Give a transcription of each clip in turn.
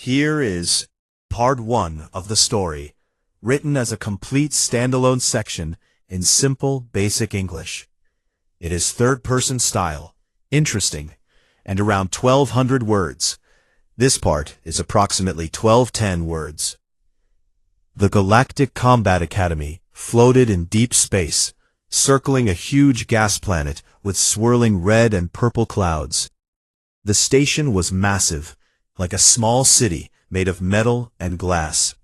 Here is Part 1 of the story, written as a complete standalone section in simple, basic English. It is third-person style, interesting, and around 1,200 words. This part is approximately 1,210 words. The Galactic Combat Academy floated in deep space, circling a huge gas planet with swirling red and purple clouds. The station was massive, like a small city made of metal and glass.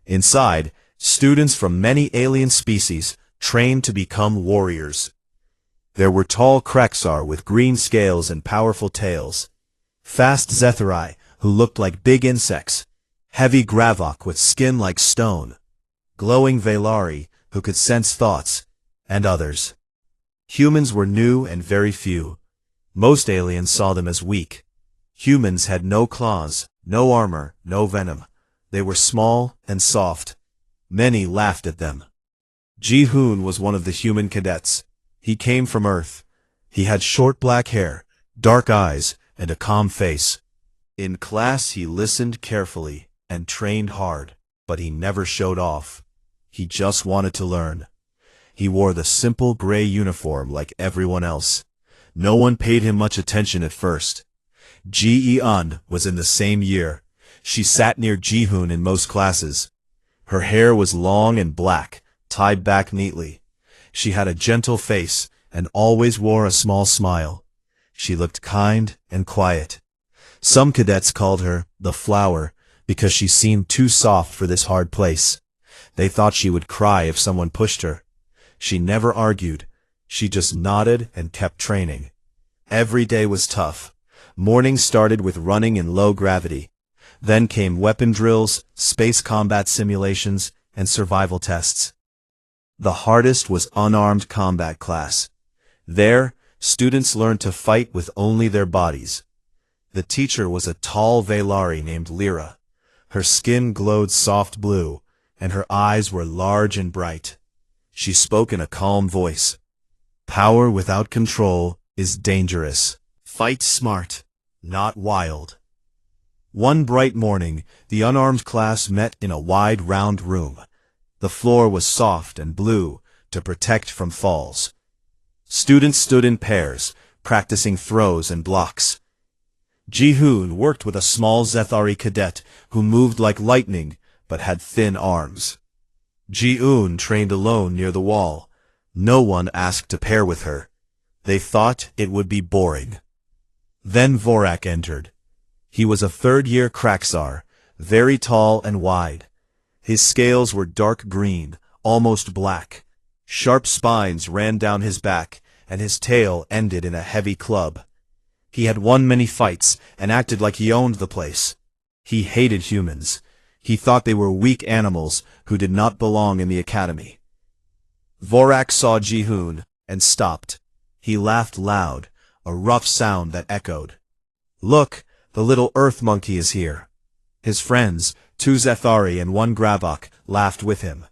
Inside, students from many alien species trained to become warriors. There were tall Kraxar with green scales and powerful tails, fast Zethari who looked like big insects, heavy Gravok with skin like stone, glowing Velari who could sense thoughts, and others. Humans were new and very few. Most aliens saw them as weak. Humans had no claws, no armor, no venom. They were small and soft. Many laughed at them. Ji-hoon was one of the human cadets. He came from Earth. He had short black hair, dark eyes, and a calm face. In class he listened carefully and trained hard, but he never showed off. He just wanted to learn. He wore the simple gray uniform like everyone else. No one paid him much attention at first. Ji-eun was in the same year. She sat near Ji-hoon in most classes. Her hair was long and black, tied back neatly. She had a gentle face and always wore a small smile. She looked kind and quiet. Some cadets called her the flower because she seemed too soft for this hard place. They thought she would cry if someone pushed her. She never argued. She just nodded and kept training. Every day was tough. Morning started with running in low gravity. Then came weapon drills, space combat simulations, and survival tests. The hardest was unarmed combat class. There, students learned to fight with only their bodies. The teacher was a tall Velari named Lyra. Her skin glowed soft blue, and her eyes were large and bright. She spoke in a calm voice. Power without control is dangerous. Fight smart, not wild. One bright morning, the unarmed class met in a wide round room. The floor was soft and blue to protect from falls. Students stood in pairs, practicing throws and blocks. Ji-hoon worked with a small Zethari cadet who moved like lightning but had thin arms. Ji-hoon trained alone near the wall. No one asked to pair with her. They thought it would be boring. Then Vorak entered. He was a third-year Kraxar, very tall and wide. His scales were dark green, almost black. Sharp spines ran down his back, and his tail ended in a heavy club. He had won many fights and acted like he owned the place. He hated humans. He thought they were weak animals who did not belong in the academy. Vorak saw Ji-hoon and stopped. He laughed loud, a rough sound that echoed. Look, the little earth monkey is here. His friends, 2 Zethari and 1 Gravok, laughed with him.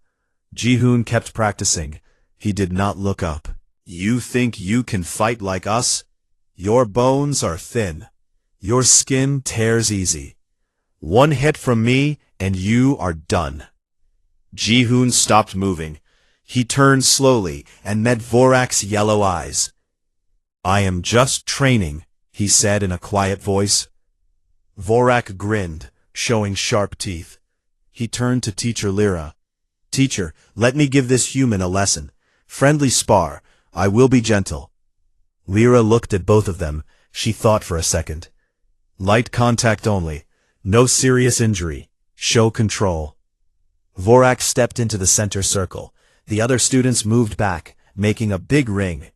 Ji-hoon kept practicing. He did not look up. You think you can fight like us? Your bones are thin. Your skin tears easy. One hit from me and you are done. Ji-hoon stopped moving. He turned slowly and met Vorak's yellow eyes. I am just training, he said in a quiet voice. Vorak grinned, showing sharp teeth. He turned to Teacher Lyra. Teacher, let me give this human a lesson. Friendly spar. I will be gentle. Lyra looked at both of them. She thought for a second. Light contact only. No serious injury. Show control. Vorak stepped into the center circle. The other students moved back, making a big ring.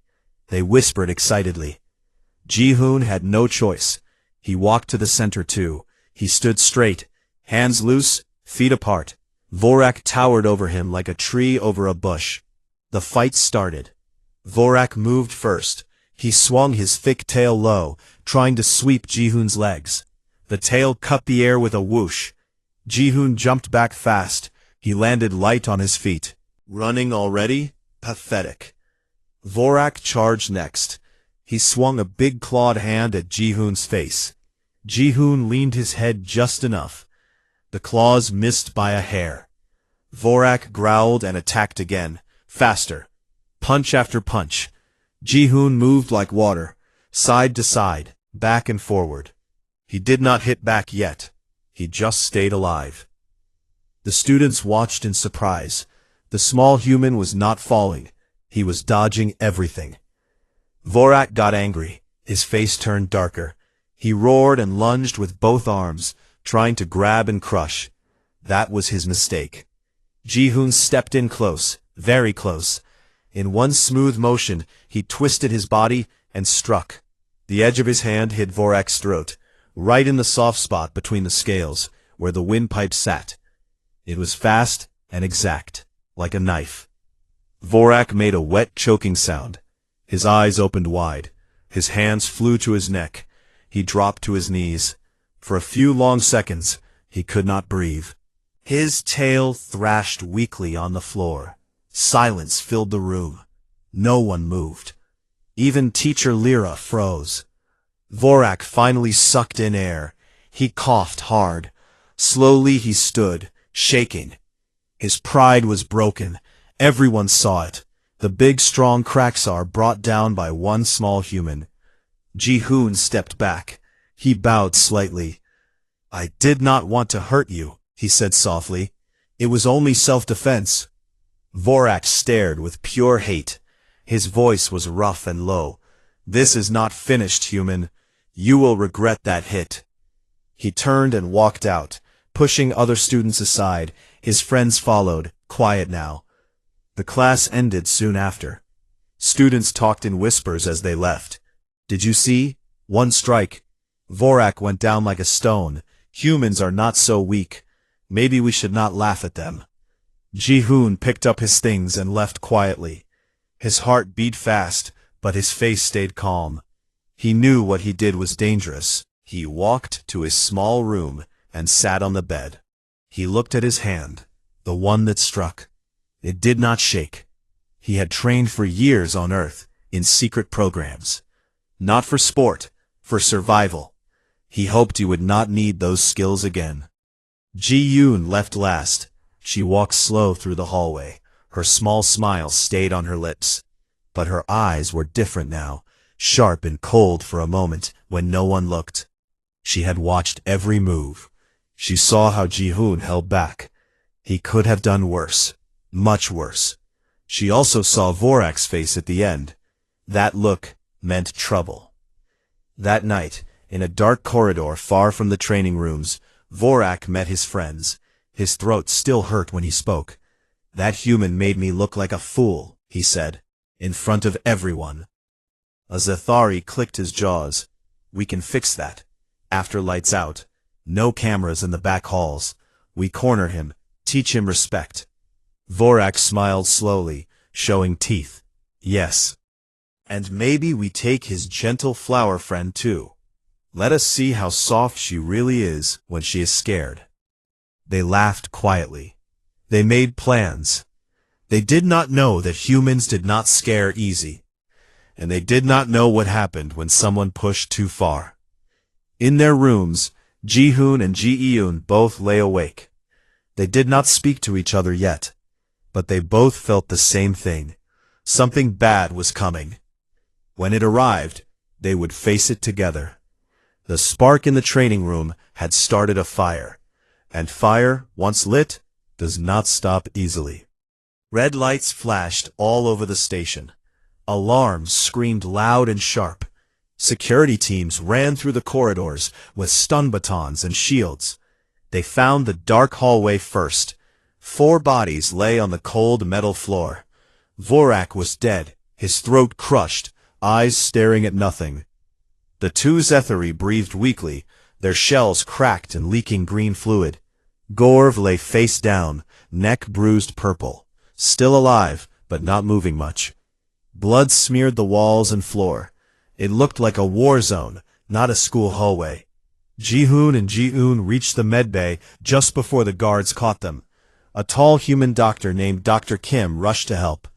They whispered excitedly. Ji-hoon had no choice. He walked to the center too. He stood straight, hands loose, feet apart. Vorak towered over him like a tree over a bush. The fight started. Vorak moved first. He swung his thick tail low, trying to sweep Ji-hoon's legs. The tail cut the air with a whoosh. Ji-hoon jumped back fast. He landed light on his feet. Running already? Pathetic. Vorak charged next. He swung a big clawed hand at Ji-hoon's face. Ji-hoon leaned his head just enough. The claws missed by a hair. Vorak growled and attacked again, faster. Punch after punch. Ji-hoon moved like water, side to side, back and forward. He did not hit back yet. He just stayed alive. The students watched in surprise. The small human was not falling. He was dodging everything. Vorak got angry. His face turned darker. He roared and lunged with both arms, trying to grab and crush. That was his mistake. Ji-hoon stepped in close, very close. In one smooth motion, he twisted his body and struck. The edge of his hand hit Vorak's throat, right in the soft spot between the scales, where the windpipe sat. It was fast and exact, like a knife. Vorak made a wet, choking sound. His eyes opened wide. His hands flew to his neck. He dropped to his knees. For a few long seconds, he could not breathe. His tail thrashed weakly on the floor. Silence filled the room. No one moved. Even Teacher Lyra froze. Vorak finally sucked in air. He coughed hard. Slowly he stood, shaking. His pride was broken. Everyone saw it. The big strong Kraxar brought down by one small human. Ji-hoon stepped back. He bowed slightly. "I did not want to hurt you," he said softly. "It was only self-defense." Vorak stared with pure hate. His voice was rough and low. "This is not finished, human. You will regret that hit." He turned and walked out, pushing other students aside. His friends followed, quiet now. The class ended soon after. Students talked in whispers as they left. "Did you see? One strike. Vorak went down like a stone. Humans are not so weak. Maybe we should not laugh at them." Ji-hoon picked up his things and left quietly. His heart beat fast, but his face stayed calm. He knew what he did was dangerous. He walked to his small room and sat on the bed. He looked at his hand, the one that struck. It did not shake. He had trained for years on Earth, in secret programs. Not for sport, for survival. He hoped he would not need those skills again. Ji-hoon left last. She walked slow through the hallway. Her small smile stayed on her lips. But her eyes were different now, sharp and cold for a moment when no one looked. She had watched every move. She saw how Ji-hoon held back. He could have done worse, much worse. She also saw Vorak's face at the end. That look meant trouble. That night, in a dark corridor far from the training rooms, Vorak met his friends. His throat still hurt when he spoke. "That human made me look like a fool," he said, in front of everyone. A Zathari clicked his jaws. "We can fix that. After lights out. No cameras in the back halls. We corner him, teach him respect." Vorak smiled slowly, showing teeth. "Yes. And maybe we take his gentle flower friend too. Let us see how soft she really is when she is scared." They laughed quietly. They made plans. They did not know that humans did not scare easy. And they did not know what happened when someone pushed too far. In their rooms, Ji-hoon and Ji-eun both lay awake. They did not speak to each other yet, but they both felt the same thing. Something bad was coming. When it arrived, they would face it together. The spark in the training room had started a fire, and fire, once lit, does not stop easily. Red lights flashed all over the station. Alarms screamed loud and sharp. Security teams ran through the corridors with stun batons and shields. They found the dark hallway first. 4 bodies lay on the cold metal floor. Vorak was dead, his throat crushed, eyes staring at nothing. The 2 Zethari breathed weakly, their shells cracked and leaking green fluid. Gorv lay face down, neck bruised purple, still alive, but not moving much. Blood smeared the walls and floor. It looked like a war zone, not a school hallway. Ji-hoon and Ji-eun reached the medbay just before the guards caught them. A tall human doctor named Dr. Kim rushed to help.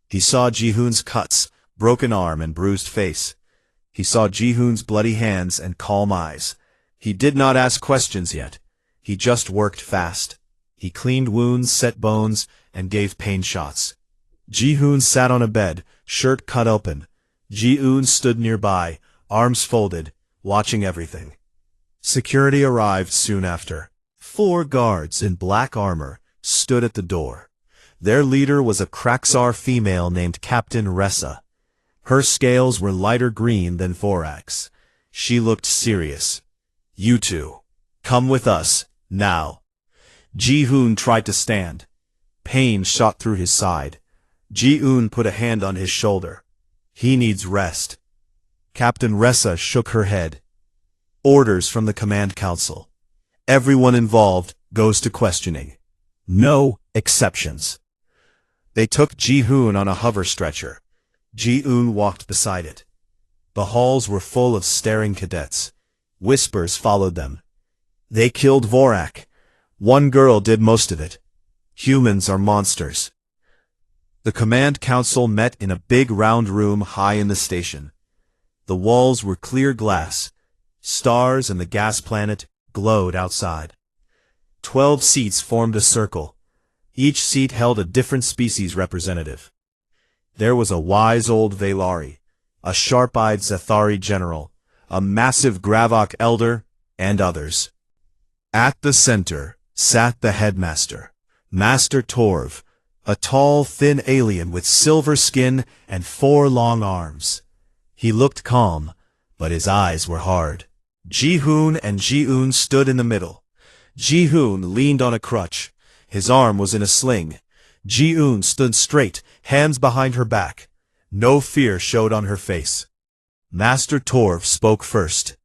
He saw Ji-hoon's cuts, broken arm and bruised face. He saw Ji-hoon's bloody hands and calm eyes. He did not ask questions yet. He just worked fast. He cleaned wounds, set bones, and gave pain shots. Ji-hoon sat on a bed, shirt cut open. Ji-hoon stood nearby, arms folded, watching everything. Security arrived soon after. 4 guards in black armor stood at the door. Their leader was a Kraxar female named Captain Ressa. Her scales were lighter green than Vorax. She looked serious. "You two, come with us, now." Ji-hoon tried to stand. Pain shot through his side. Ji-hoon put a hand on his shoulder. "He needs rest." Captain Ressa shook her head. "Orders from the Command Council. Everyone involved goes to questioning. No exceptions." They took Ji-hoon on a hover stretcher. Ji-hoon walked beside it. The halls were full of staring cadets. Whispers followed them. "They killed Vorak. One girl did most of it. Humans are monsters." The Command Council met in a big round room high in the station. The walls were clear glass. Stars and the gas planet glowed outside. 12 seats formed a circle. Each seat held a different species representative. There was a wise old Velari, a sharp-eyed Zathari general, a massive Gravok elder, and others. At the center sat the headmaster, Master Torv, a tall, thin alien with silver skin and 4 long arms. He looked calm, but his eyes were hard. Ji-hoon and Ji-hoon stood in the middle. Ji-hoon leaned on a crutch. His arm was in a sling. Ji-hoon stood straight, hands behind her back. No fear showed on her face. Master Torv spoke first.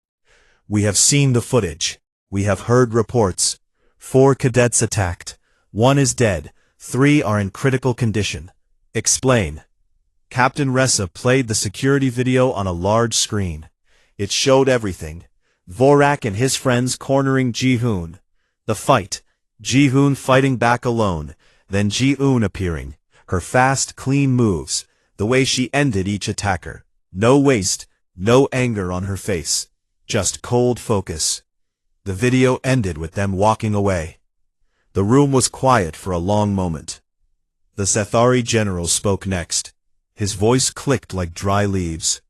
"We have seen the footage. We have heard reports. 4 cadets attacked. 1 is dead. 3 are in critical condition. Explain." Captain Ressa played the security video on a large screen. It showed everything. Vorak and his friends cornering Ji-hoon. The fight. Ji-hoon fighting back alone. Then Ji-hoon appearing. Her fast, clean moves. The way she ended each attacker. No waste, no anger on her face. Just cold focus. The video ended with them walking away. The room was quiet for a long moment. The Zathari general spoke next. His voice clicked like dry leaves.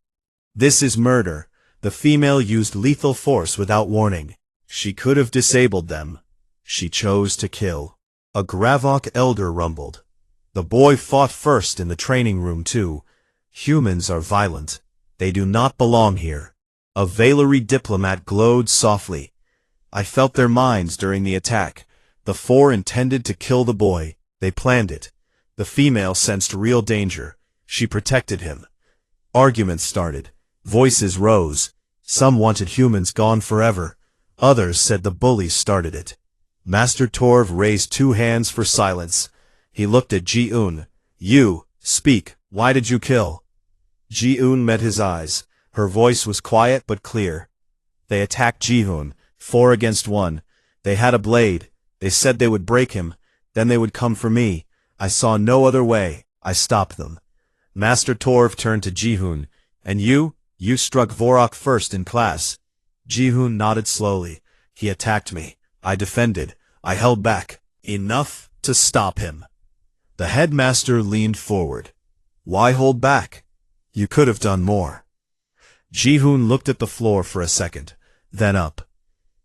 "This is murder. The female used lethal force without warning. She could have disabled them. She chose to kill." A Gravok elder rumbled. "The boy fought first in the training room too. Humans are violent. They do not belong here." A Velari diplomat glowed softly. "I felt their minds during the attack. The 4 intended to kill the boy. They planned it. The female sensed real danger. She protected him." Arguments started. Voices rose. Some wanted humans gone forever. Others said the bullies started it. Master Torv raised 2 hands for silence. He looked at Ji-hoon. "You, speak. Why did you kill?" Ji-hoon met his eyes. Her voice was quiet but clear. "They attacked Ji-hoon, 4 against 1. They had a blade. They said they would break him. Then they would come for me. I saw no other way. I stopped them." Master Torv turned to Ji-hoon. "And you? You struck Vorak first in class." Ji-hoon nodded slowly. "He attacked me. I defended. I held back. Enough to stop him." The headmaster leaned forward. "Why hold back? You could have done more." Ji-hoon looked at the floor for a second, then up.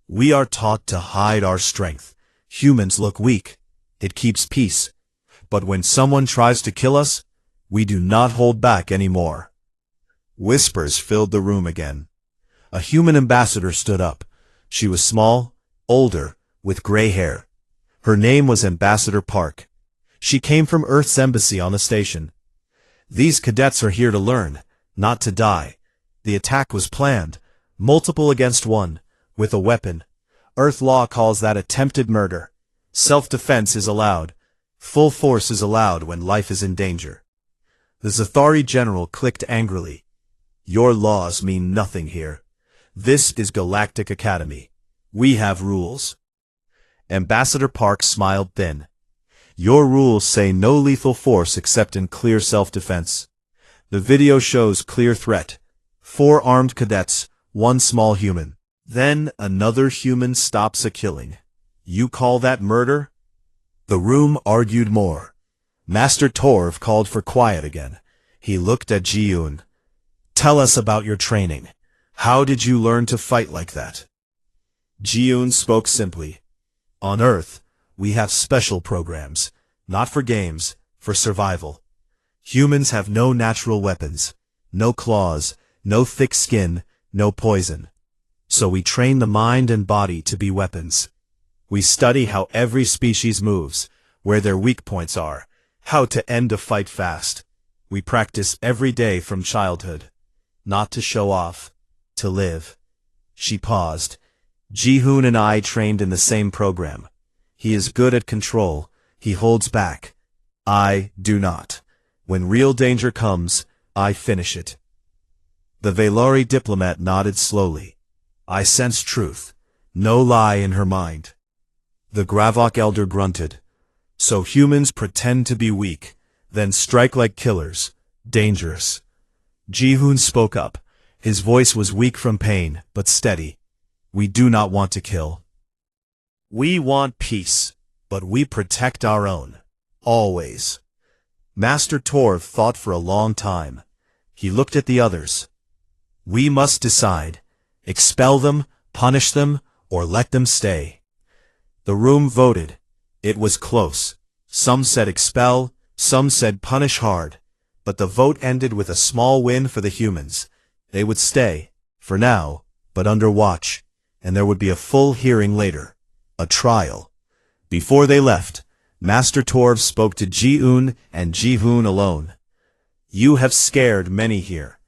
"We are taught to hide our strength. Humans look weak. It keeps peace. But when someone tries to kill us, we do not hold back anymore." Whispers filled the room again. A human ambassador stood up. She was small, older, with gray hair. Her name was Ambassador Park. She came from Earth's embassy on the station. "These cadets are here to learn, not to die. The attack was planned, multiple against 1, with a weapon. Earth law calls that attempted murder. Self-defense is allowed. Full force is allowed when life is in danger." The Zathari general clicked angrily. "Your laws mean nothing here. This is Galactic Academy. We have rules." Ambassador Park smiled thin. "Your rules say no lethal force except in clear self-defense. The video shows clear threat. 4 armed cadets, 1 small human. Then another human stops a killing. You call that murder? The room argued more. Master Torv called for quiet again. He looked at Ji-un. Tell us about your training. How did you learn to fight like that? Ji-un spoke simply. On Earth, we have special programs, not for games, for survival. Humans have no natural weapons, no claws, no thick skin, no poison. So we train the mind and body to be weapons. We study how every species moves, where their weak points are, how to end a fight fast. We practice every day from childhood. Not to show off, to live. She paused. Ji-hoon and I trained in the same program. He is good at control. He holds back. I do not. When real danger comes, I finish it. The Velari diplomat nodded slowly. I sense truth. No lie in her mind. The Gravok elder grunted. So humans pretend to be weak, then strike like killers. Dangerous. Ji-hoon spoke up. His voice was weak from pain, but steady. We do not want to kill. We want peace, but we protect our own. Always. Master Torv thought for a long time. He looked at the others. We must decide. Expel them, punish them, or let them stay. The room voted. It was close. Some said expel, some said punish hard. But the vote ended with a small win for the humans. They would stay, for now, but under watch, and there would be a full hearing later. A trial. Before they left, Master Torv spoke to Ji-un and Ji-hoon alone. You have scared many here.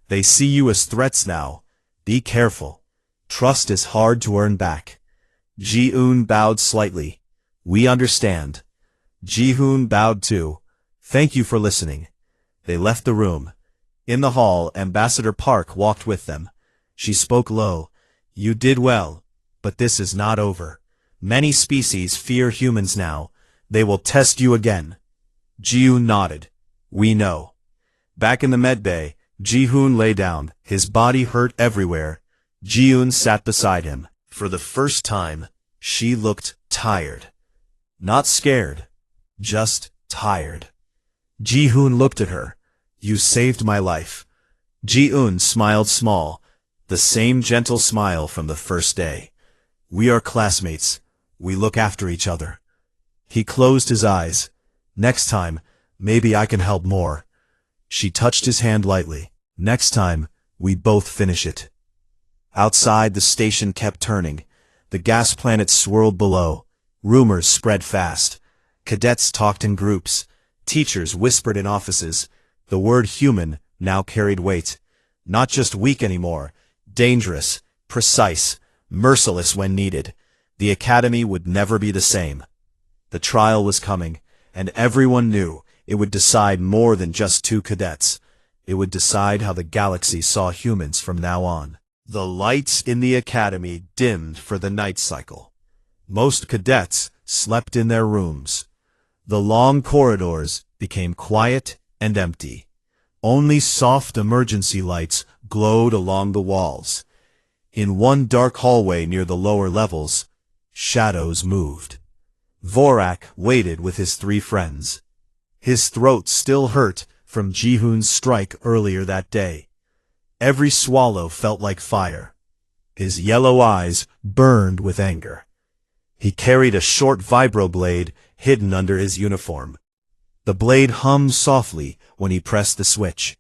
They see you as threats now. Be careful. Trust is hard to earn back. Ji-un bowed slightly. We understand. Ji-hoon bowed too. Thank you for listening. They left the room. In the hall, Ambassador Park walked with them. She spoke low. You did well, but this is not over. Many species fear humans now. They will test you again. Ji-hoon nodded. We know. Back in the medbay, Ji-hoon lay down. His body hurt everywhere. Ji-hoon sat beside him. For the first time, she looked tired. Not scared. Just tired. Ji-hoon looked at her. You saved my life. Ji-hoon smiled small. The same gentle smile from the first day. We are classmates. We look after each other. He closed his eyes. Next time, maybe I can help more. She touched his hand lightly. Next time, we both finish it. Outside, the station kept turning. The gas planets swirled below. Rumors spread fast. Cadets talked in groups. Teachers whispered in offices. The word human now carried weight. Not just weak anymore. Dangerous, precise, merciless when needed. The academy would never be the same. The trial was coming, and everyone knew it would decide more than just two cadets. It would decide how the galaxy saw humans from now on. The lights in the academy dimmed for the night cycle. Most cadets slept in their rooms. The long corridors became quiet and empty. Only soft emergency lights glowed along the walls. In one dark hallway near the lower levels, shadows moved. Vorak waited with his three friends. His throat still hurt from Ji-hoon's strike earlier that day. Every swallow felt like fire. His yellow eyes burned with anger. He carried a short vibroblade hidden under his uniform. The blade hummed softly when he pressed the switch.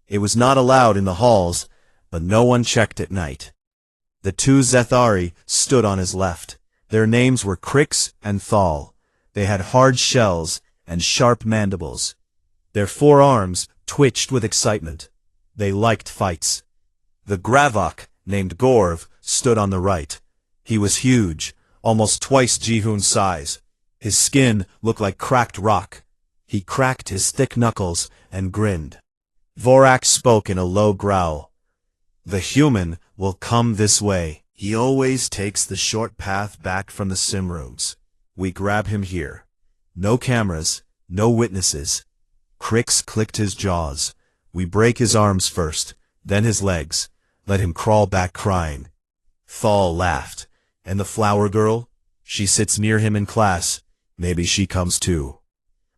It was not allowed in the halls, but no one checked at night. The two Zethari stood on his left. Their names were Crix and Thal. They had hard shells and sharp mandibles. Their forearms twitched with excitement. They liked fights. The Gravok, named Gorv, stood on the right. He was huge, almost twice Ji-hoon's size. His skin looked like cracked rock. He cracked his thick knuckles and grinned. Vorak spoke in a low growl. The human will come this way. He always takes the short path back from the sim rooms. We grab him here. No cameras, no witnesses. Crix clicked his jaws. We break his arms first, then his legs. Let him crawl back crying. Thal laughed. And the flower girl? She sits near him in class. Maybe she comes too.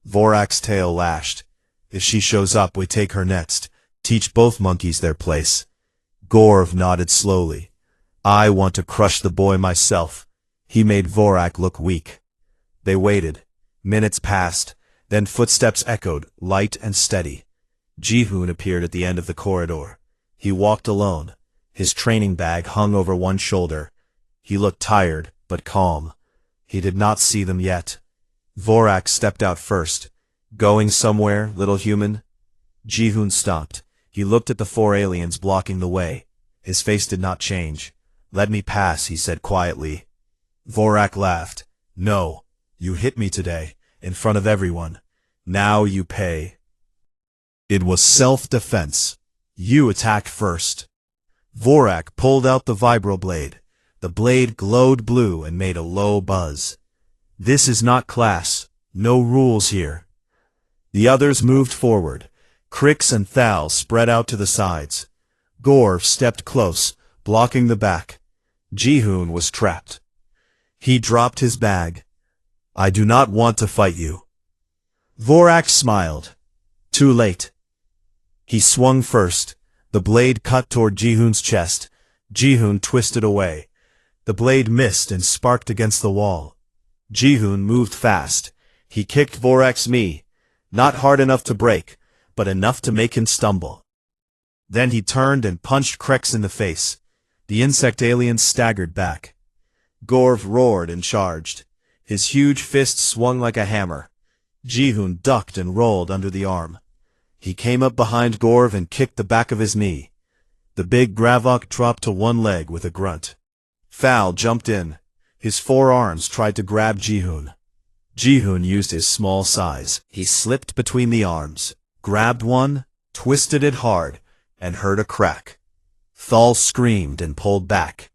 Vorak's tail lashed. If she shows up, we take her next. Teach both monkeys their place. Gorv nodded slowly. I want to crush the boy myself. He made Vorak look weak. They waited. Minutes passed. Then footsteps echoed, light and steady. Jihoon appeared at the end of the corridor. He walked alone. His training bag hung over one shoulder. He looked tired, but calm. He did not see them yet. Vorak stepped out first. Going somewhere, little human? Jihoon stopped. He looked at the 4 aliens blocking the way. His face did not change. Let me pass, he said quietly. Vorak laughed. No, you hit me today, in front of everyone. Now you pay. It was self-defense. You attacked first. Vorak pulled out the vibroblade. The blade glowed blue and made a low buzz. This is not class. No rules here. The others moved forward. Crix and Thal spread out to the sides. Gorv stepped close, blocking the back. Jihoon was trapped. He dropped his bag. I do not want to fight you. Vorak smiled. Too late. He swung first. The blade cut toward Jihoon's chest. Jihoon twisted away. The blade missed and sparked against the wall. Jihoon moved fast. He kicked Vorak's knee. Not hard enough to break, but enough to make him stumble. Then he turned and punched Crix in the face. The insect aliens staggered back. Gorv roared and charged. His huge fist swung like a hammer. Jihoon ducked and rolled under the arm. He came up behind Gorv and kicked the back of his knee. The big Gravok dropped to one leg with a grunt. Thal jumped in. His 4 arms tried to grab Jihoon. Jihoon used his small size. He slipped between the arms, grabbed one, twisted it hard, and heard a crack. Thal screamed and pulled back.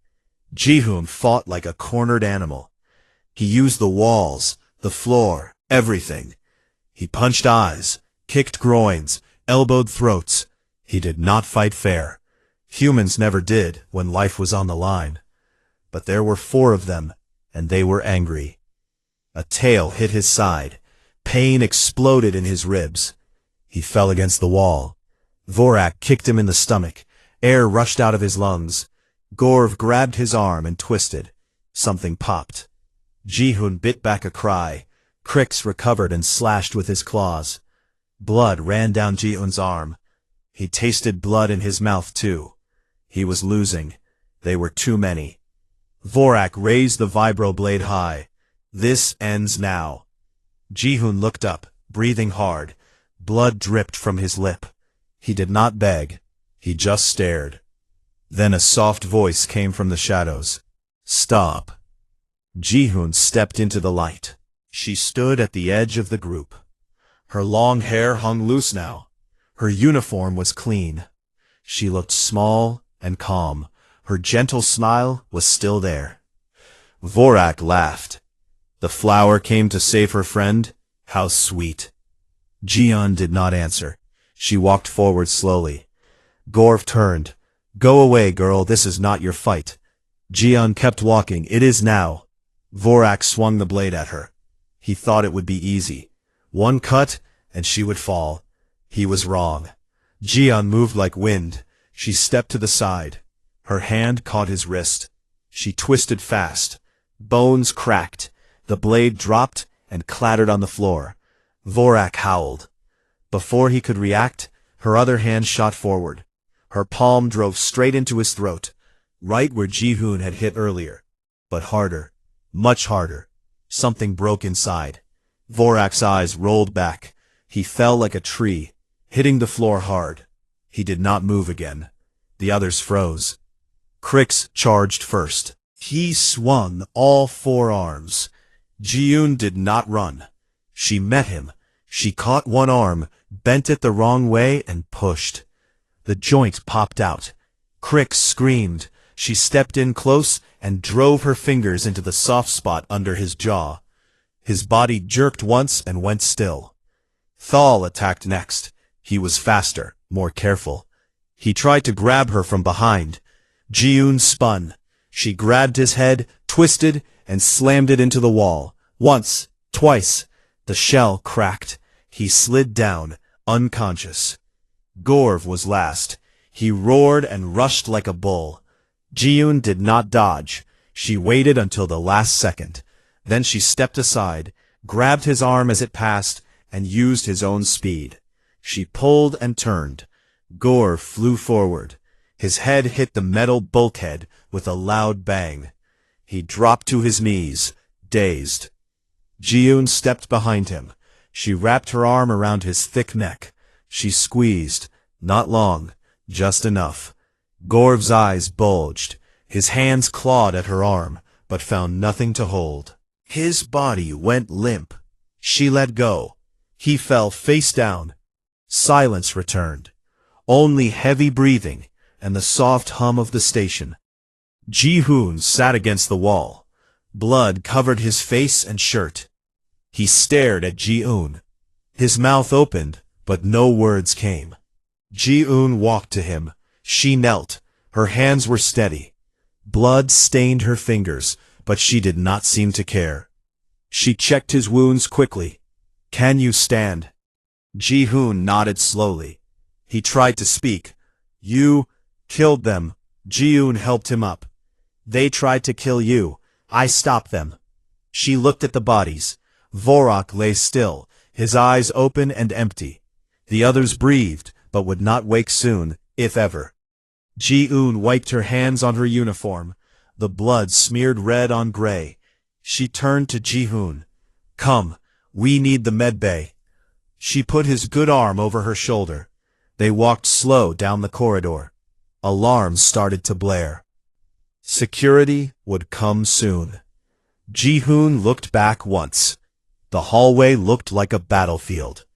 Jihoon fought like a cornered animal. He used the walls, the floor, everything. He punched eyes, kicked groins, elbowed throats. He did not fight fair. Humans never did when life was on the line. But there were 4 of them, and they were angry. A tail hit his side. Pain exploded in his ribs. He fell against the wall. Vorak kicked him in the stomach. Air rushed out of his lungs. Gorv grabbed his arm and twisted. Something popped. Jihoon bit back a cry. Crix recovered and slashed with his claws. Blood ran down Jihoon's arm. He tasted blood in his mouth too. He was losing. They were too many. Vorak raised the vibroblade high. This ends now. Jihoon looked up, breathing hard. Blood dripped from his lip. He did not beg. He just stared. Then a soft voice came from the shadows. Stop. Jihoon stepped into the light. She stood at the edge of the group. Her long hair hung loose now. Her uniform was clean. She looked small and calm. Her gentle smile was still there. Vorak laughed. The flower came to save her friend? How sweet. Jihoon did not answer. She walked forward slowly. Gorv turned. Go away, girl, this is not your fight. Jihoon kept walking. It is now. Vorak swung the blade at her. He thought it would be easy. One cut, and she would fall. He was wrong. Jihoon moved like wind. She stepped to the side. Her hand caught his wrist. She twisted fast. Bones cracked. The blade dropped and clattered on the floor. Vorak howled. Before he could react, her other hand shot forward. Her palm drove straight into his throat, right where Jihoon had hit earlier. But harder. Much harder. Something broke inside. Vorak's eyes rolled back. He fell like a tree, hitting the floor hard. He did not move again. The others froze. Crix charged first. He swung all 4 arms. Jihoon did not run. She met him. She caught one arm, bent it the wrong way, and pushed. The joint popped out. Crix screamed. She stepped in close and drove her fingers into the soft spot under his jaw. His body jerked once and went still. Thal attacked next. He was faster, more careful. He tried to grab her from behind. Jihoon spun. She grabbed his head, twisted, and slammed it into the wall. Once, twice. The shell cracked. He slid down, unconscious. Gorv was last. He roared and rushed like a bull. Ji-yoon did not dodge. She waited until the last second. Then she stepped aside, grabbed his arm as it passed, and used his own speed. She pulled and turned. Gorv flew forward. His head hit the metal bulkhead with a loud bang. He dropped to his knees, dazed. Ji-yoon stepped behind him. She wrapped her arm around his thick neck. She squeezed, not long, just enough. Gorv's eyes bulged. His hands clawed at her arm, but found nothing to hold. His body went limp. She let go. He fell face down. Silence returned. Only heavy breathing and the soft hum of the station. Ji-hoon sat against the wall. Blood covered his face and shirt. He stared at Ji-hoon. His mouth opened, but no words came. Ji-hoon walked to him. She knelt. Her hands were steady. Blood stained her fingers, but she did not seem to care. She checked his wounds quickly. "Can you stand?" Ji-hoon nodded slowly. He tried to speak. "You killed them." Ji-hoon helped him up. "They tried to kill you. I stopped them." She looked at the bodies. Vorok lay still, his eyes open and empty. The others breathed, but would not wake soon, if ever. Ji-hoon wiped her hands on her uniform. The blood smeared red on gray. She turned to Ji-hoon. "Come, we need the medbay." She put his good arm over her shoulder. They walked slow down the corridor. Alarms started to blare. Security would come soon. Ji-hoon looked back once. The hallway looked like a battlefield.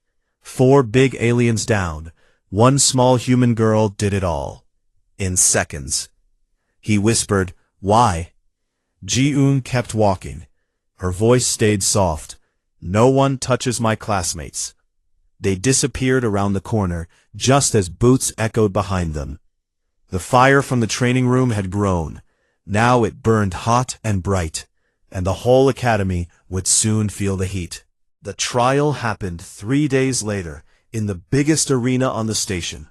4 big aliens down. 1 small human girl did it all. In seconds. He whispered, "Why?" Ji-hoon kept walking. Her voice stayed soft. "No one touches my classmates." They disappeared around the corner, just as boots echoed behind them. The fire from the training room had grown. Now it burned hot and bright, and the whole academy would soon feel the heat. The trial happened 3 days later, in the biggest arena on the station.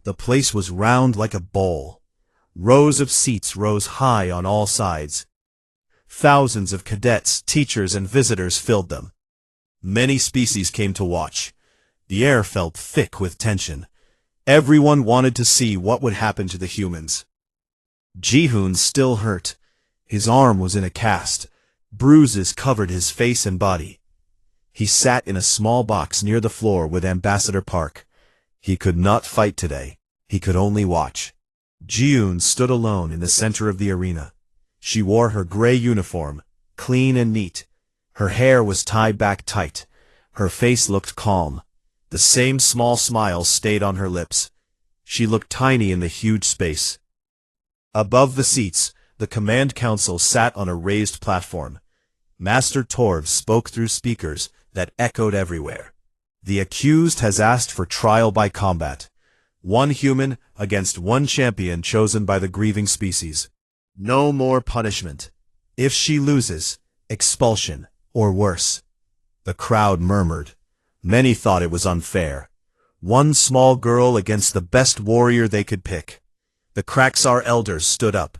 The place was round like a bowl. Rows of seats rose high on all sides. Thousands of cadets, teachers, and visitors filled them. Many species came to watch. The air felt thick with tension. Everyone wanted to see what would happen to the humans. Ji-hoon still hurt. His arm was in a cast. Bruises covered his face and body. He sat in a small box near the floor with Ambassador Park. He could not fight today. He could only watch. Ji-hoon stood alone in the center of the arena. She wore her gray uniform, clean and neat. Her hair was tied back tight. Her face looked calm. The same small smile stayed on her lips. She looked tiny in the huge space. Above the seats, the command council sat on a raised platform. Master Torv spoke through speakers that echoed everywhere. "The accused has asked for trial by combat. 1 human against 1 champion chosen by the grieving species. No more punishment. If she loses, expulsion, or worse." The crowd murmured. Many thought it was unfair. 1 small girl against the best warrior they could pick. The Kraxar elders stood up.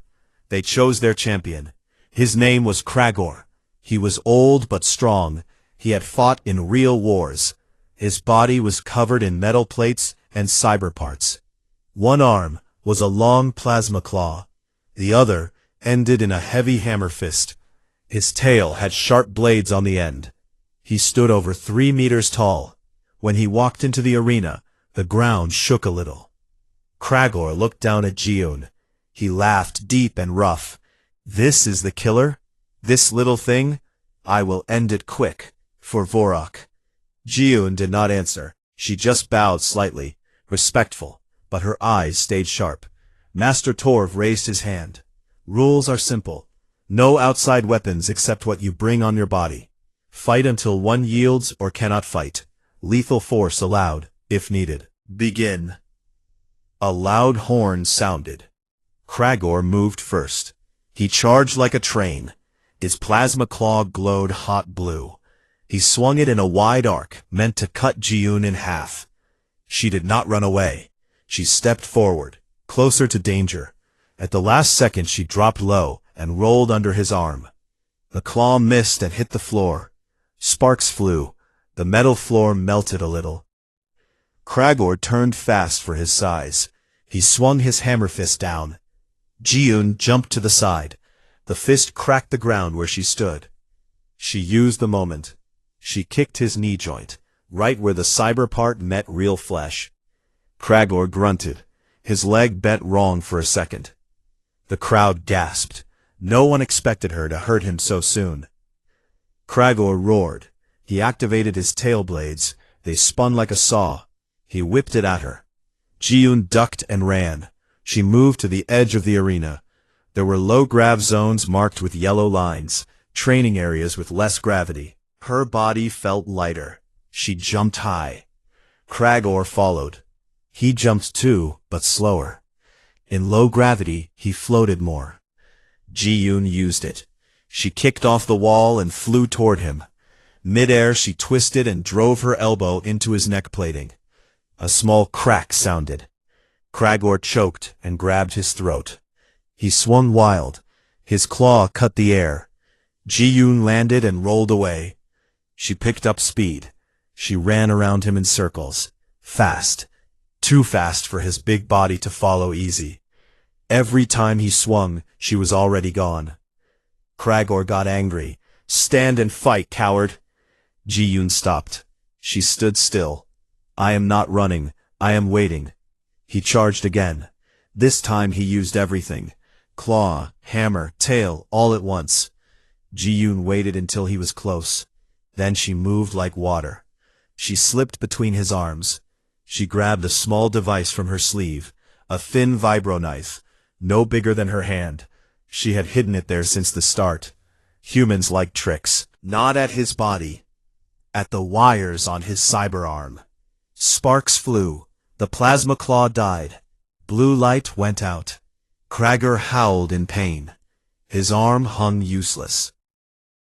They chose their champion. His name was Kragor. He was old but strong. He had fought in real wars. His body was covered in metal plates and cyber parts. 1 arm was a long plasma claw. The other ended in a heavy hammer fist. His tail had sharp blades on the end. He stood over 3 meters tall. When he walked into the arena, the ground shook a little. Kragor looked down at Ji-hoon. He laughed deep and rough. "This is the killer? This little thing? I will end it quick, for Vorok." Ji-hoon did not answer. She just bowed slightly, respectful, but her eyes stayed sharp. Master Torv raised his hand. "Rules are simple. No outside weapons except what you bring on your body. Fight until 1 yields or cannot fight. Lethal force allowed, if needed. Begin." A loud horn sounded. Kragor moved first. He charged like a train. His plasma claw glowed hot blue. He swung it in a wide arc, meant to cut Ji-yoon in half. She did not run away. She stepped forward, closer to danger. At the last second she dropped low and rolled under his arm. The claw missed and hit the floor. Sparks flew. The metal floor melted a little. Kragor turned fast for his size. He swung his hammer fist down. Ji-yoon jumped to the side. The fist cracked the ground where she stood. She used the moment. She kicked his knee joint, right where the cyber part met real flesh. Kragor grunted. His leg bent wrong for a second. The crowd gasped. No one expected her to hurt him so soon. Kragor roared. He activated his tail blades. They spun like a saw. He whipped it at her. Ji-yoon ducked and ran. She moved to the edge of the arena. There were low-grav zones marked with yellow lines, training areas with less gravity. Her body felt lighter. She jumped high. Kragor followed. He jumped too, but slower. In low gravity, he floated more. Ji-yoon used it. She kicked off the wall and flew toward him. Mid-air, she twisted and drove her elbow into his neck plating. A small crack sounded. Kragor choked and grabbed his throat. He swung wild. His claw cut the air. Ji-yoon landed and rolled away. She picked up speed. She ran around him in circles. Fast. Too fast for his big body to follow easy. Every time he swung, she was already gone. Kragor got angry. "Stand and fight, coward!" Ji-yoon stopped. She stood still. "I am not running. I am waiting." He charged again. This time he used everything. Claw, hammer, tail, all at once. Ji-yoon waited until he was close. Then she moved like water. She slipped between his arms. She grabbed a small device from her sleeve, a thin vibro knife, no bigger than her hand. She had hidden it there since the start. Humans like tricks. Not at his body. At the wires on his cyber arm. Sparks flew. The plasma claw died. Blue light went out. Kragor howled in pain. His arm hung useless.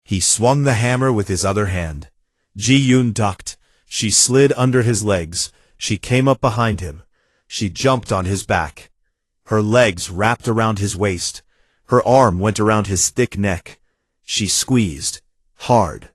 He swung the hammer with his other hand. Ji-yoon ducked. She slid under his legs. She came up behind him. She jumped on his back. Her legs wrapped around his waist. Her arm went around his thick neck. She squeezed. Hard.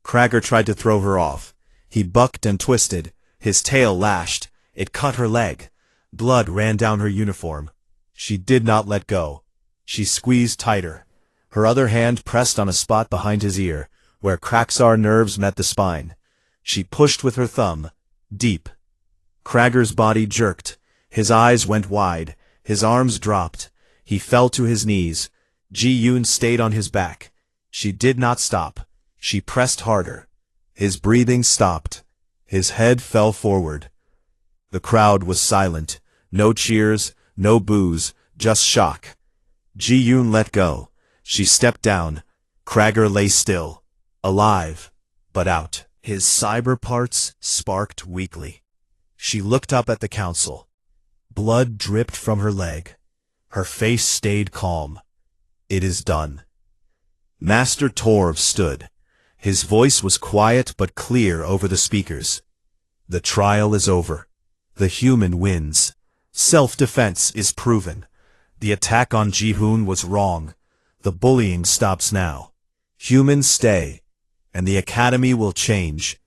Kragor tried to throw her off. He bucked and twisted. His tail lashed. It cut her leg. Blood ran down her uniform. She did not let go. She squeezed tighter. Her other hand pressed on a spot behind his ear, where Kraxar nerves met the spine. She pushed with her thumb. Deep. Kragor's body jerked. His eyes went wide. His arms dropped. He fell to his knees. Ji-yoon stayed on his back. She did not stop. She pressed harder. His breathing stopped. His head fell forward. The crowd was silent. No cheers, no boos, just shock. Ji-yoon let go. She stepped down. Kragor lay still. Alive, but out. His cyber parts sparked weakly. She looked up at the council. Blood dripped from her leg. Her face stayed calm. It is done. Master Torv stood. His voice was quiet but clear over the speakers. The trial is over. The human wins. Self-defense is proven. The attack on Ji-hoon was wrong. The bullying stops now. Humans stay, and the academy will change.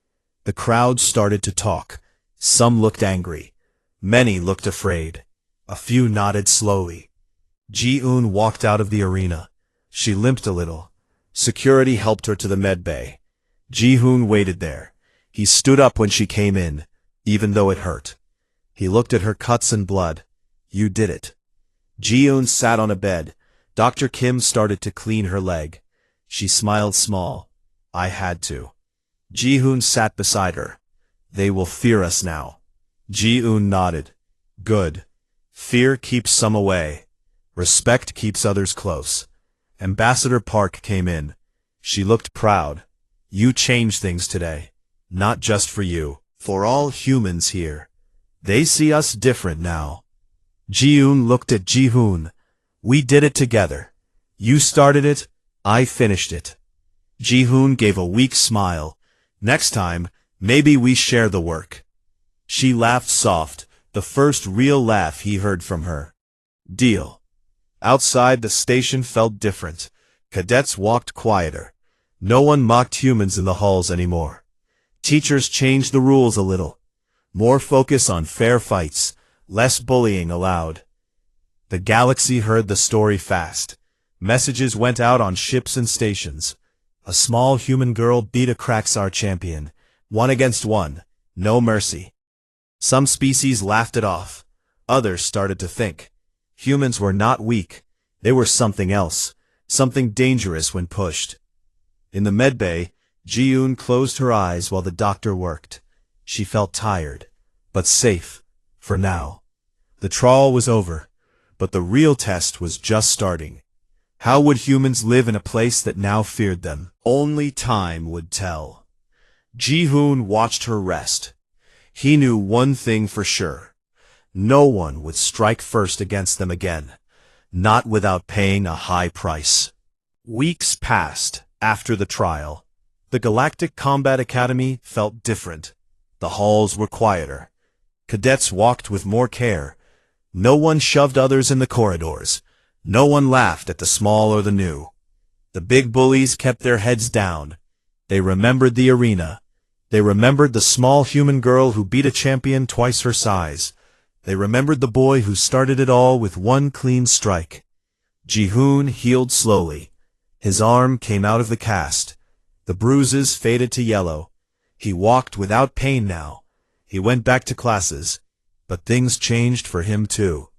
The crowd started to talk. Some looked angry. Many looked afraid. A few nodded slowly. Ji-hoon walked out of the arena. She limped a little. Security helped her to the med bay. Ji-hoon waited there. He stood up when she came in, even though it hurt. He looked at her cuts and blood. You did it. Ji-hoon sat on a bed. Dr. Kim started to clean her leg. She smiled small. I had to. Ji-hoon sat beside her. They will fear us now. Ji-hoon nodded. Good. Fear keeps some away. Respect keeps others close. Ambassador Park came in. She looked proud. You changed things today. Not just for you. For all humans here. They see us different now. Ji-hoon looked at Ji-hoon. We did it together. You started it, I finished it. Ji-hoon gave a weak smile. Next time, maybe we share the work. She laughed soft, the first real laugh he heard from her. Deal. Outside, the station felt different. Cadets walked quieter. No one mocked humans in the halls anymore. Teachers changed the rules a little. More focus on fair fights, less bullying allowed. The galaxy heard the story fast. Messages went out on ships and stations. A small human girl beat a Kraxar champion. 1 against 1. No mercy. Some species laughed it off. Others started to think. Humans were not weak. They were something else. Something dangerous when pushed. In the medbay, Ji-hoon closed her eyes while the doctor worked. She felt tired, but safe, for now. The trial was over, but the real test was just starting. How would humans live in a place that now feared them? Only time would tell. Ji-hoon watched her rest. He knew one thing for sure. No one would strike first against them again, not without paying a high price. Weeks passed after the trial. The Galactic Combat Academy felt different. The halls were quieter. Cadets walked with more care. No one shoved others in the corridors. No one laughed at the small or the new. The big bullies kept their heads down. They remembered the arena. They remembered the small human girl who beat a champion twice her size. They remembered the boy who started it all with one clean strike. Ji-hoon healed slowly. His arm came out of the cast. The bruises faded to yellow. He walked without pain now. He went back to classes. But things changed for him too.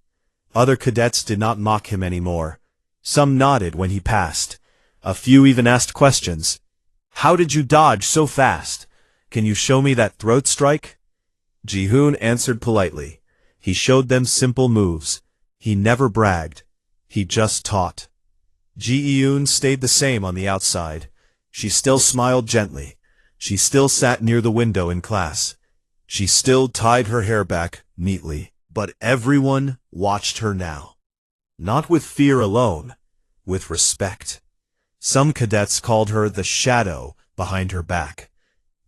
Other cadets did not mock him anymore. Some nodded when he passed. A few even asked questions. How did you dodge so fast? Can you show me that throat strike? Ji-hoon answered politely. He showed them simple moves. He never bragged. He just taught. Ji-hoon stayed the same on the outside. She still smiled gently. She still sat near the window in class. She still tied her hair back neatly. But everyone watched her now. Not with fear alone, with respect. Some cadets called her the shadow behind her back,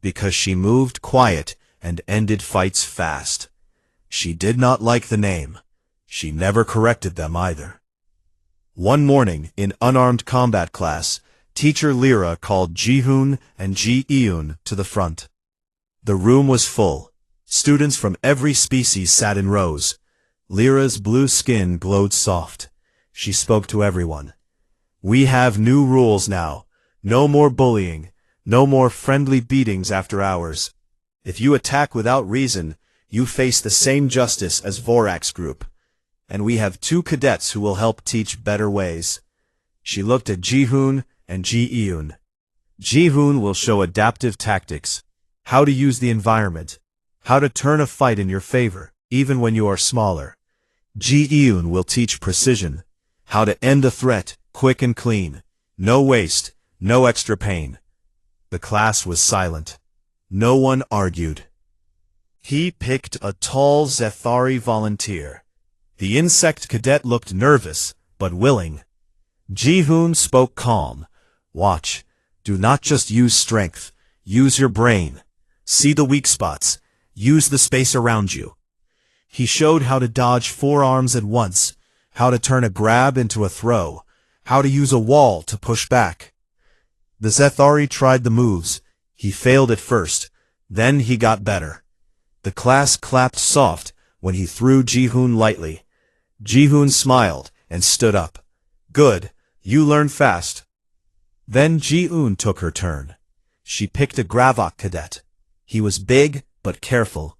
because she moved quiet and ended fights fast. She did not like the name. She never corrected them either. One morning, in unarmed combat class, Teacher Lyra called Ji-hoon and Ji-eun to the front. The room was full. Students from every species sat in rows. Lyra's blue skin glowed soft. She spoke to everyone. We have new rules now. No more bullying. No more friendly beatings after hours. If you attack without reason, you face the same justice as Vorax Group. And we have 2 cadets who will help teach better ways. She looked at Ji-hoon and Ji-eun. Ji-hoon will show adaptive tactics, how to use the environment, how to turn a fight in your favor, even when you are smaller. Ji-eun will teach precision, how to end a threat, quick and clean. No waste, no extra pain. The class was silent. No one argued. He picked a tall Zethari volunteer. The insect cadet looked nervous, but willing. Ji-hoon spoke calm. Watch. Do not just use strength. Use your brain. See the weak spots. Use the space around you. He showed how to dodge 4 arms at once, how to turn a grab into a throw, how to use a wall to push back. The Zethari tried the moves. He failed at first. Then he got better. The class clapped soft when he threw Ji-hoon lightly. Ji-hoon smiled and stood up. Good. You learn fast. Then Ji-eun took her turn. She picked a Gravok cadet. He was big, but careful.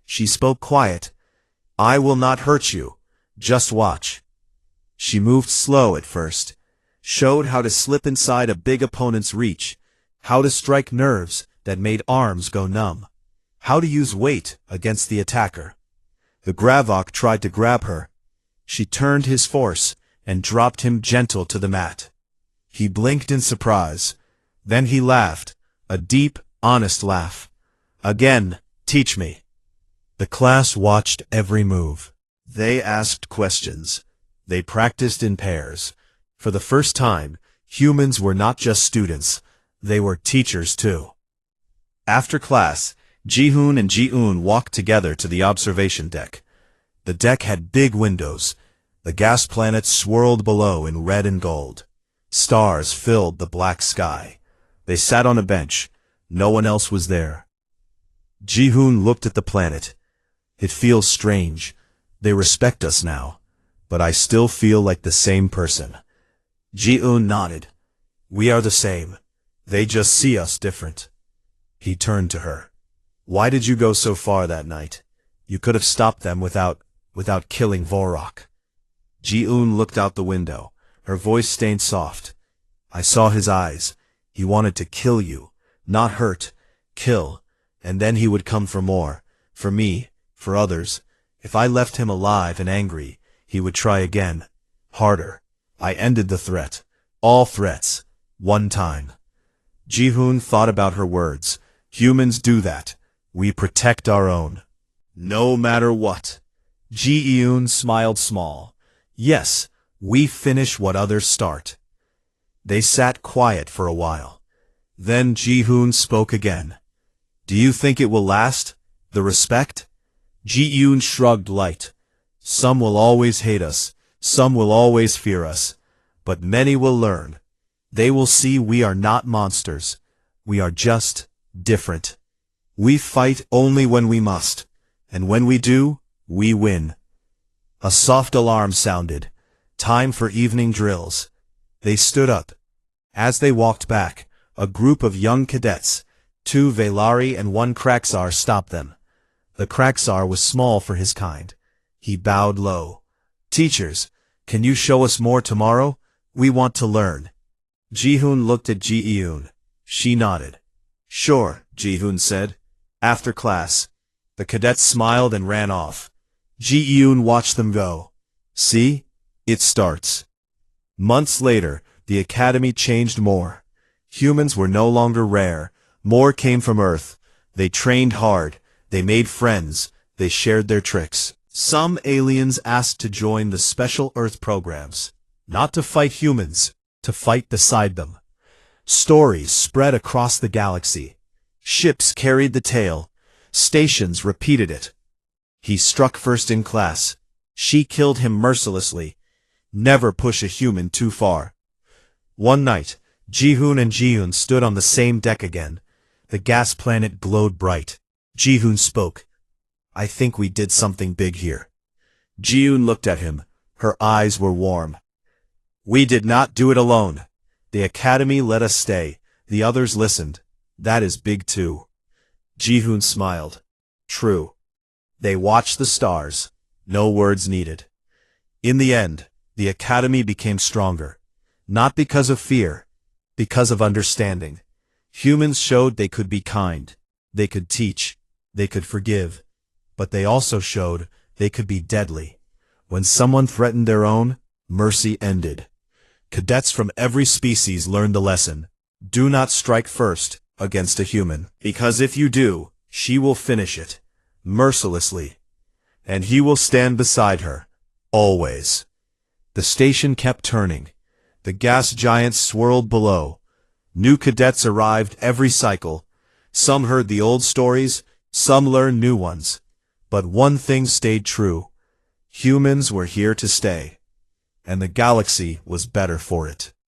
She spoke quiet. I will not hurt you. Just watch. She moved slow at first. Showed how to slip inside a big opponent's reach. How to strike nerves that made arms go numb. How to use weight against the attacker. The Gravok tried to grab her. She turned his force and dropped him gentle to the mat. He blinked in surprise. Then he laughed, a deep, honest laugh. Again, teach me. The class watched every move. They asked questions. They practiced in pairs. For the first time, humans were not just students, they were teachers too. After class, Ji-hoon and Ji-eun walked together to the observation deck. The deck had big windows. The gas planets swirled below in red and gold. Stars filled the black sky. They sat on a bench. No one else was there. Ji-hoon looked at the planet. It feels strange. They respect us now, but I still feel like the same person. Ji-eun nodded. We are the same. They just see us different. He turned to her. Why did you go so far that night? You could have stopped them without killing Vorok. Ji-eun looked out the window. Her voice stayed soft. I saw his eyes. He wanted to kill you. Not hurt. Kill. And then he would come for more. For me. For others. If I left him alive and angry, he would try again. Harder. I ended the threat. All threats. One time. Ji-hoon thought about her words. Humans do that. We protect our own. No matter what. Ji-eun smiled small. Yes, we finish what others start. They sat quiet for a while. Then Ji-hoon spoke again. Do you think it will last? The respect? Ji-eun shrugged light. Some will always hate us. Some will always fear us. But many will learn. They will see we are not monsters. We are just different. We fight only when we must. And when we do, we win. A soft alarm sounded. Time for evening drills. They stood up. As they walked back, a group of young cadets, 2 Velari and 1 Kraxar, stopped them. The Kraxar was small for his kind. He bowed low. Teachers, can you show us more tomorrow? We want to learn. Ji-hoon looked at Ji-eun. She nodded. Sure, Ji-hoon said. After class. The cadets smiled and ran off. Ji-eun watched them go. See? It starts. Months later, the academy changed more. Humans were no longer rare. More came from Earth. They trained hard. They made friends. They shared their tricks. Some aliens asked to join the special Earth programs. Not to fight humans, to fight beside them. Stories spread across the galaxy. Ships carried the tale. Stations repeated it. He struck first in class. She killed him mercilessly. Never push a human too far. One night, Ji-hoon and Ji-eun stood on the same deck again. The gas planet glowed bright. Ji-hoon spoke. I think we did something big here. Ji-eun looked at him. Her eyes were warm. We did not do it alone. The academy let us stay. The others listened. That is big too. Ji-hoon smiled. True. They watched the stars. No words needed. In the end, the academy became stronger. Not because of fear, because of understanding. Humans showed they could be kind. They could teach. They could forgive. But they also showed they could be deadly. When someone threatened their own, mercy ended. Cadets from every species learned the lesson. Do not strike first against a human, because if you do, she will finish it, mercilessly. And he will stand beside her, always. The station kept turning. The gas giants swirled below. New cadets arrived every cycle. Some heard the old stories, some learned new ones. But one thing stayed true. Humans were here to stay. And the galaxy was better for it.